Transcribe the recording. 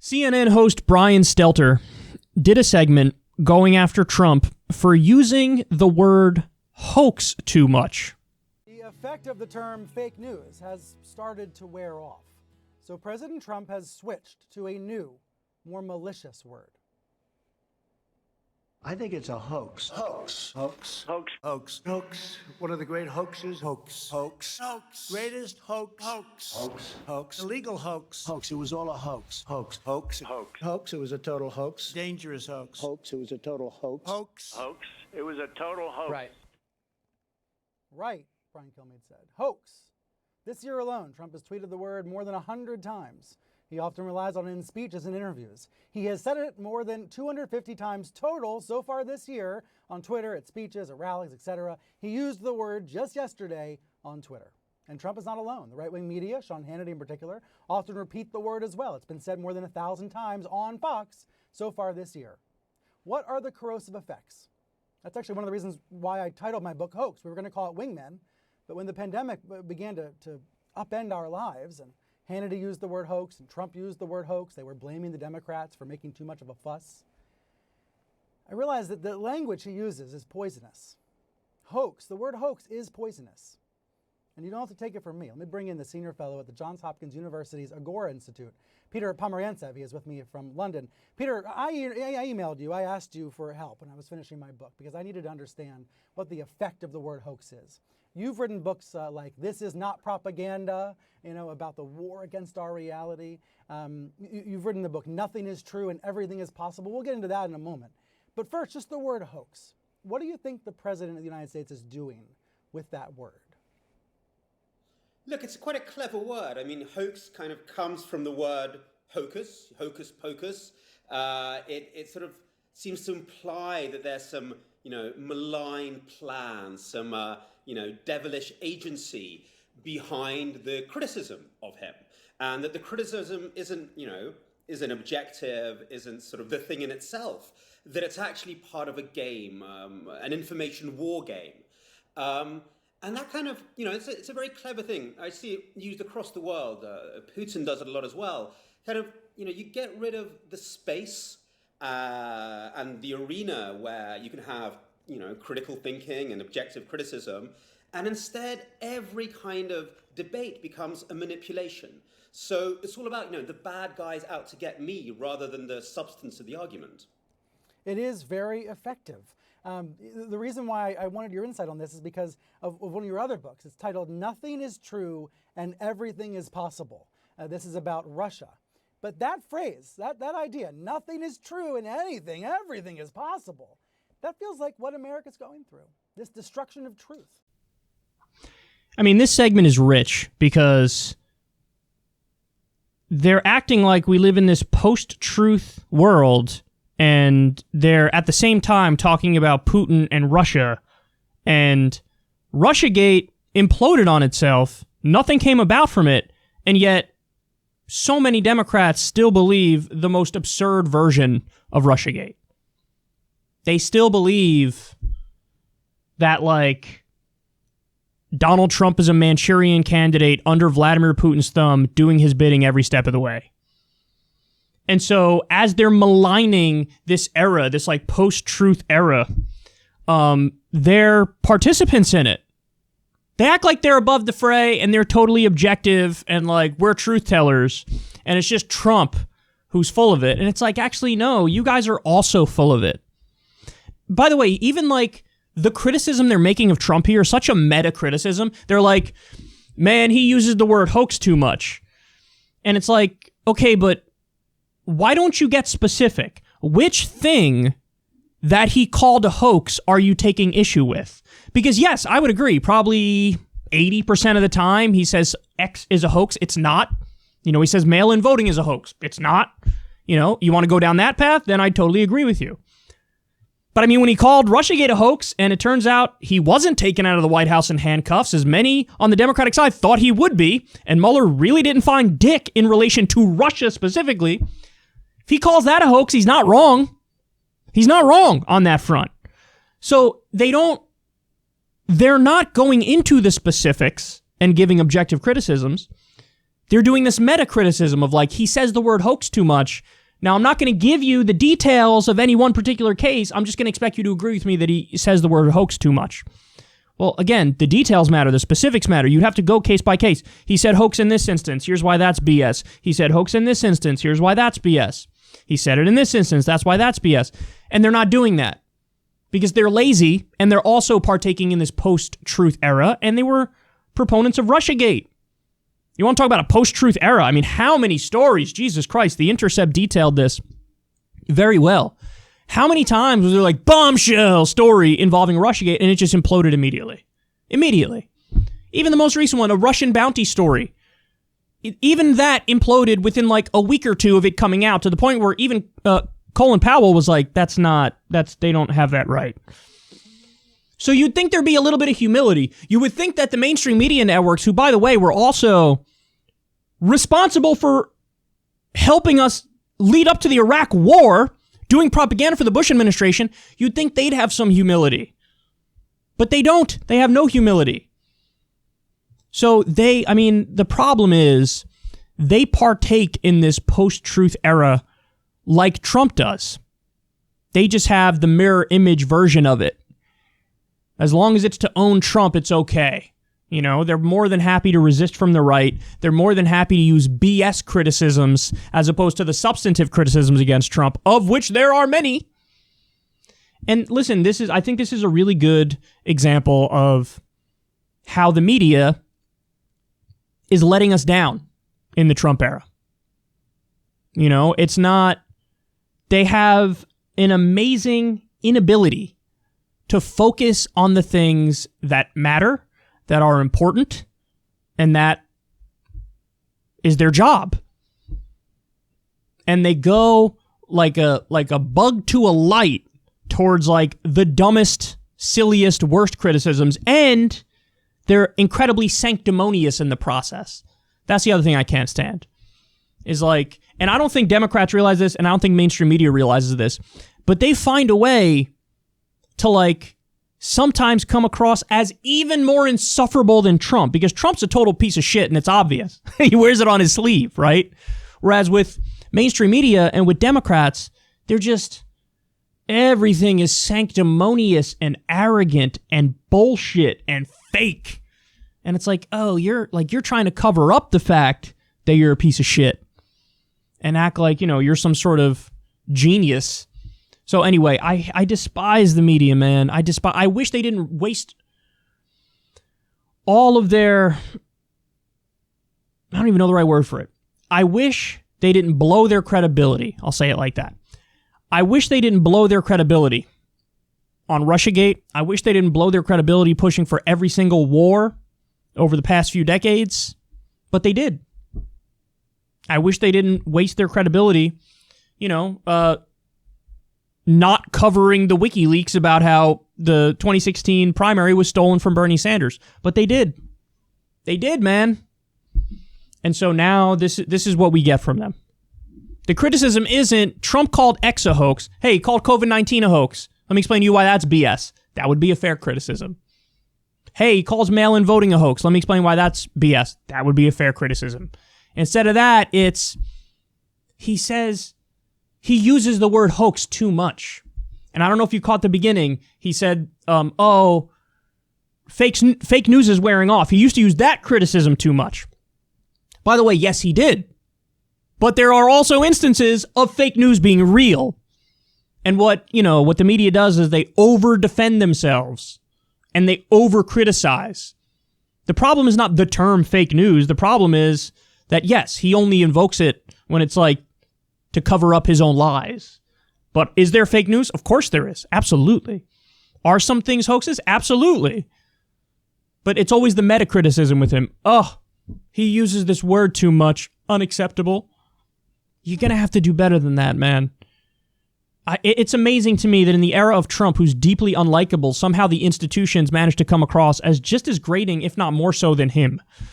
CNN host Brian Stelter did a segment going after Trump for using the word hoax too much. The effect of the term fake news has started to wear off. So President Trump has switched to a new, more malicious word. I think it's a hoax. Hoax. Hoax. Hoax. Hoax. Hoax. One of the great hoaxes. Hoax. Hoax. Hoax. Greatest hoax. Hoax. Hoax. Hoax. Illegal hoax. Hoax. It was all a hoax. Hoax. Hoax. Hoax. Hoax. It was a total hoax. Dangerous hoax. Hoax. It was a total hoax. Hoax. Hoax. It was a total hoax. Right, Brian Kilmeade said. Hoax. This year alone, Trump has tweeted the word more than 100 times. He often relies on it in speeches and interviews. He has said it more than 250 times total so far this year on Twitter, at speeches, at rallies, etc. He used the word just yesterday on Twitter. And Trump is not alone. The right-wing media, Sean Hannity in particular, often repeat the word as well. It's been said more than 1,000 times on Fox so far this year. What are the corrosive effects? That's actually one of the reasons why I titled my book Hoax. We were going to call it Wingmen, but when the pandemic began to upend our lives, and Hannity used the word hoax and Trump used the word hoax, they were blaming the Democrats for making too much of a fuss, I realized that the language he uses is poisonous. Hoax, the word hoax is poisonous. And you don't have to take it from me. Let me bring in the senior fellow at the Johns Hopkins University's Agora Institute, Peter Pomerantsev. He is with me from London. Peter, I emailed you. I asked you for help when I was finishing my book because I needed to understand what the effect of the word hoax is. You've written books like This Is Not Propaganda, about the war against our reality. You've written the book Nothing is True and Everything is Possible. We'll get into that in a moment. But first, just the word hoax. What do you think the President of the United States is doing with that word? Look, it's quite a clever word. I mean, hoax kind of comes from the word hocus, hocus pocus. It sort of seems to imply that there's some, malign plan, some, devilish agency behind the criticism of him. And that the criticism isn't objective, isn't sort of the thing in itself, that it's actually part of a game, an information war game. And that kind of, it's a very clever thing. I see it used across the world. Putin does it a lot as well. Kind of, you get rid of the space and the arena where you can have, critical thinking and objective criticism. And instead, every kind of debate becomes a manipulation. So it's all about, the bad guys out to get me rather than the substance of the argument. It is very effective. The reason why I wanted your insight on this is because of one of your other books. It's titled Nothing is True and Everything is Possible. This is about Russia. But that phrase, that idea, nothing is true and everything is possible, that feels like what America's going through, this destruction of truth. I mean, this segment is rich because they're acting like we live in this post-truth world, and they're at the same time talking about Putin and Russia, and Russiagate imploded on itself. Nothing came about from it, and yet so many Democrats still believe the most absurd version of Russiagate. They still believe that, Donald Trump is a Manchurian candidate under Vladimir Putin's thumb, doing his bidding every step of the way. And so as they're maligning this era, this post-truth era, they're participants in it. They act like they're above the fray and they're totally objective and we're truth tellers. And it's just Trump who's full of it. And it's actually, no, you guys are also full of it. By the way, even the criticism they're making of Trump here is such a meta criticism. They're like, man, he uses the word hoax too much. And it's okay, but why don't you get specific? Which thing that he called a hoax are you taking issue with? Because yes, I would agree, probably 80% of the time he says X is a hoax. It's not. He says mail-in voting is a hoax. It's not. You want to go down that path? Then I totally agree with you. But I mean, when he called Russiagate a hoax, and it turns out he wasn't taken out of the White House in handcuffs, as many on the Democratic side thought he would be, and Mueller really didn't find dick in relation to Russia specifically. If he calls that a hoax, he's not wrong. He's not wrong on that front. So they're not going into the specifics and giving objective criticisms. they're doing this meta criticism of like, he says the word hoax too much. Now, I'm not going to give you the details of any one particular case. I'm just going to expect you to agree with me that he says the word hoax too much. Well, again, the details matter. The specifics matter. You'd have to go case by case. He said hoax in this instance. Here's why that's BS. He said hoax in this instance. Here's why that's BS. He said it in this instance. That's why that's BS. And they're not doing that because they're lazy and they're also partaking in this post-truth era, and they were proponents of Russiagate. You want to talk about a post-truth era? I mean, how many stories? Jesus Christ, The Intercept detailed this very well. How many times was there like bombshell story involving Russiagate and it just imploded immediately? Immediately. Even the most recent one, a Russian bounty story. Even that imploded within like a week or two of it coming out, to the point where even Colin Powell was like, they don't have that right. So you'd think there'd be a little bit of humility. You would think that the mainstream media networks, who, by the way, were also responsible for helping us lead up to the Iraq War, doing propaganda for the Bush administration, you'd think they'd have some humility. But they don't. They have no humility. So the problem is they partake in this post-truth era like Trump does. They just have the mirror image version of it. As long as it's to own Trump, it's okay. You know, they're more than happy to resist from the right. They're more than happy to use BS criticisms as opposed to the substantive criticisms against Trump, of which there are many. And listen, I think this is a really good example of how the media is letting us down in the Trump era. You know, they have an amazing inability to focus on the things that matter, that are important, and that is their job. And they go like a bug to a light towards like the dumbest, silliest, worst criticisms, and they're incredibly sanctimonious in the process. That's the other thing I can't stand. Is like, and I don't think Democrats realize this, and I don't think mainstream media realizes this, but they find a way to like sometimes come across as even more insufferable than Trump, because Trump's a total piece of shit and it's obvious. He wears it on his sleeve, right? Whereas with mainstream media and with Democrats, they're just, everything is sanctimonious and arrogant and bullshit and fake. And it's like, oh, you're trying to cover up the fact that you're a piece of shit and act like, you know, you're some sort of genius. So anyway, I despise the media, man. I wish they didn't waste all of their, I don't even know the right word for it. I wish they didn't blow their credibility. I'll say it like that. I wish they didn't blow their credibility on Russiagate. I wish they didn't blow their credibility pushing for every single war over the past few decades, but they did. I wish they didn't waste their credibility, you know, not covering the WikiLeaks about how the 2016 primary was stolen from Bernie Sanders. But they did. They did, man. And so now this is what we get from them. The criticism isn't Trump called X a hoax. Hey, he called COVID-19 a hoax. Let me explain to you why that's BS. That would be a fair criticism. Hey, he calls mail-in voting a hoax. Let me explain why that's BS. That would be a fair criticism. Instead of that, he says he uses the word hoax too much. And I don't know if you caught the beginning. He said, fake news is wearing off. He used to use that criticism too much. By the way, yes, he did. But there are also instances of fake news being real. And what the media does is they over-defend themselves and they over-criticize. The problem is not the term fake news. The problem is that, yes, he only invokes it when it's like to cover up his own lies. But is there fake news? Of course there is. Absolutely. Are some things hoaxes? Absolutely. But it's always the meta-criticism with him. Oh, he uses this word too much. Unacceptable. You're going to have to do better than that, man. It's amazing to me that in the era of Trump, who's deeply unlikable, somehow the institutions managed to come across as just as grating, if not more so than him.